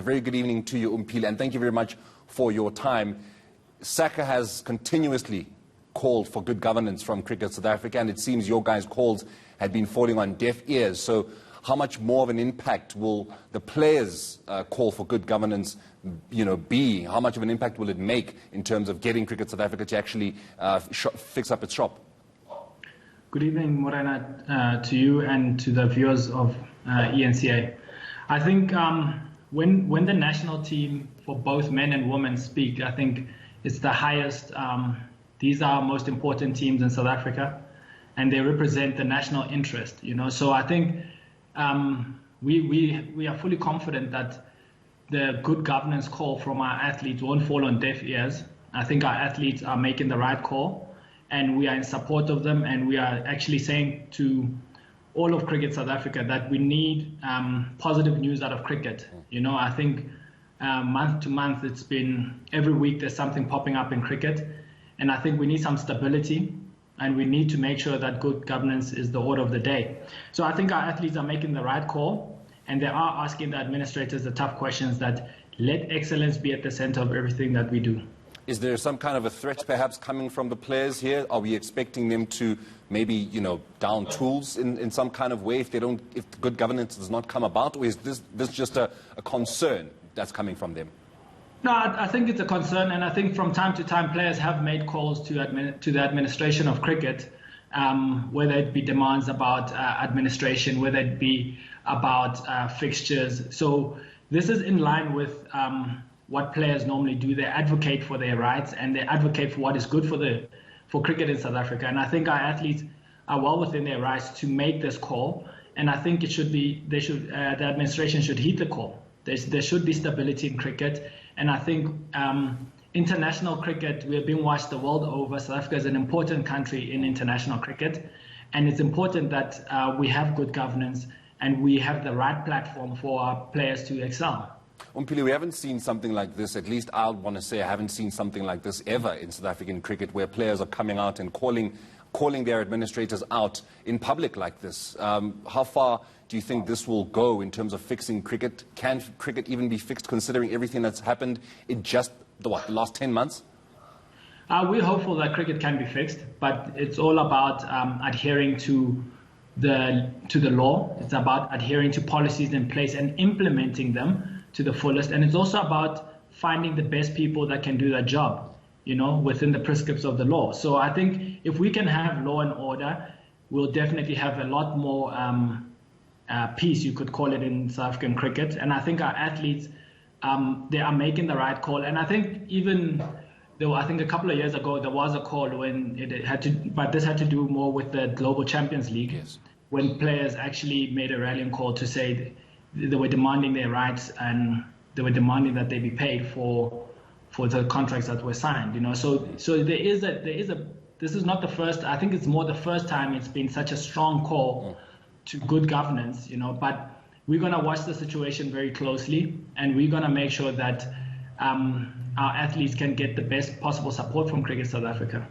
very good evening to you, Umpile, and thank you very much for your time. SACA has continuously called for good governance from Cricket South Africa, and it seems your guys' calls had been falling on deaf ears. So how much more of an impact will the players' call for good governance be? How much of an impact will it make in terms of getting Cricket South Africa to actually fix up its shop? Good evening, Morena, to you and to the viewers of ENCA. I think when the national team for both men and women speak, I think it's the highest. These are our most important teams in South Africa, and they represent the national interest. So I think we are fully confident that the good governance call from our athletes won't fall on deaf ears. I think our athletes are making the right call, and we are in support of them, and we are actually saying to all of Cricket South Africa that we need positive news out of cricket. I think month to month, it's been every week there's something popping up in cricket, and I think we need some stability, and we need to make sure that good governance is the order of the day. So I think our athletes are making the right call, and they are asking the administrators the tough questions that let excellence be at the center of everything that we do. Is there some kind of a threat perhaps coming from the players here? Are we expecting them to maybe, down tools in some kind of way if good governance does not come about? Or is this just a concern that's coming from them? No, I think it's a concern, and I think from time to time players have made calls to the administration of cricket, whether it be demands about administration, whether it be about fixtures. So this is in line with what players normally do. They advocate for their rights, and they advocate for what is good for cricket in South Africa. And I think our athletes are well within their rights to make this call. And I think the administration should heed the call. There should be stability in cricket. And I think international cricket, we are being watched the world over. South Africa is an important country in international cricket. And it's important that we have good governance and we have the right platform for our players to excel. Umpile, we haven't seen something like this, at least I want to say I haven't seen something like this ever in South African cricket, where players are coming out and calling their administrators out in public like this. How far do you think this will go in terms of fixing cricket? Can cricket even be fixed considering everything that's happened in just the last 10 months? We're hopeful that cricket can be fixed, but it's all about adhering to the law. It's about adhering to policies in place and implementing them to the fullest. And it's also about finding the best people that can do that job, within the prescripts of the law. So I think if we can have law and order, we'll definitely have a lot more peace, you could call it, in South African cricket. And I think our athletes, they are making the right call. And I think I think a couple of years ago, there was a call when it had to, but this had to do more with the Global Champions League, yes, when players actually made a rallying call to say they were demanding their rights and they were demanding that they be paid for the contracts that were signed. So this is not the first. I think it's more the first time it's been such a strong call to good governance. But we're going to watch the situation very closely, and we're going to make sure that our athletes can get the best possible support from Cricket South Africa.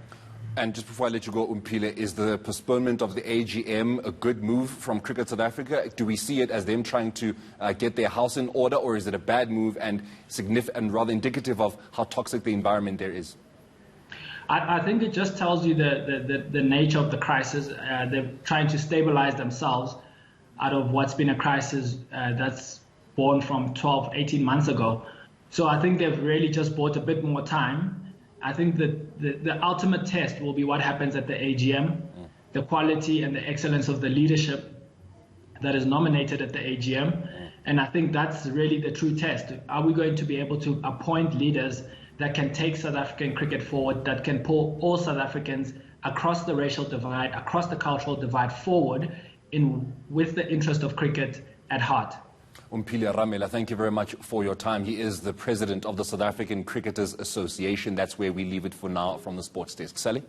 And just before I let you go, Umpile, is the postponement of the AGM a good move from Cricket South Africa? Do we see it as them trying to get their house in order, or is it a bad move and rather indicative of how toxic the environment there is? I think it just tells you the nature of the crisis. They're trying to stabilize themselves out of what's been a crisis that's born from 12, 18 months ago. So I think they've really just bought a bit more time. I think that the ultimate test will be what happens at the AGM, the quality and the excellence of the leadership that is nominated at the AGM. And I think that's really the true test. Are we going to be able to appoint leaders that can take South African cricket forward, that can pull all South Africans across the racial divide, across the cultural divide forward with the interest of cricket at heart? Umpile Ramela, thank you very much for your time. He is the president of the South African Cricketers Association. That's where we leave it for now from the Sports Desk. Sally?